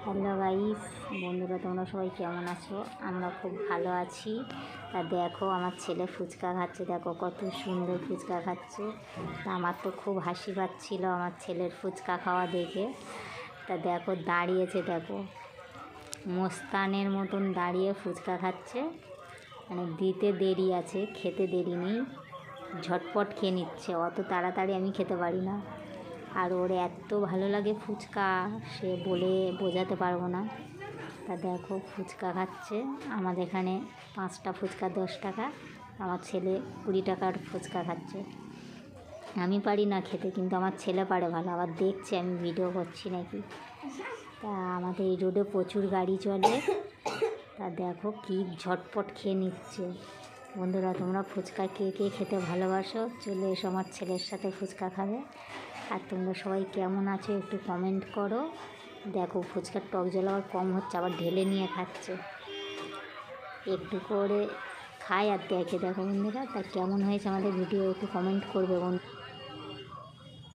Hello guys, বন্ধুরা তোমরা সবাই কেমন আছো? আমরা খুব ভালো আছি। তা দেখো আমার ছেলে ফুচকা খাচ্ছে, দেখো কত সুন্দর ফুচকা খাচ্ছে। তা আমার তো খুব হাসি পাচ্ছিল আমার ছেলের ফুচকা খাওয়া দেখে। তা দেখো দাঁড়িয়েছে, দেখো মস্তানের মতন দাঁড়িয়ে ফুচকা খাচ্ছে। মানে দিতে দেরি আছে, খেতে দেরি নেই, ঝটপট খেয়ে নিচ্ছে। অত তাড়াতাড়ি আমি খেতে পারি না। আর ওর এত ভালো লাগে ফুচকা, সে বলে বোঝাতে পারবো না। তা দেখো ফুচকা খাচ্ছে। আমাদের এখানে 5টা ফুচকা 10 টাকা, আমার ছেলে 20 টাকার ফুচকা খাচ্ছে। আমি পারি না খেতে, কিন্তু আমার ছেলে পারে ভালো। আবার দেখছে আমি ভিডিও করছি নাকি। তা আমাদের এই রোডে প্রচুর গাড়ি চলে। তা দেখো কি ঝটপট খেয়ে নিচ্ছে। বন্ধুরা তোমরা ফুচকা কে কে খেতে ভালোবাসো, চলে এসো আমার ছেলের সাথে ফুচকা খাবে। আর তোমরা সবাই কেমন আছো একটু কমেন্ট করো। দেখো ফুচকার টক জল আবার কম হচ্ছে, আবার ঢেলে নিয়ে খাচ্ছে। একটু করে খায় আর দেখে। দেখো বন্ধুরা তা কেমন হয়েছে আমাদের ভিডিও একটু কমেন্ট করবে বন্ধু।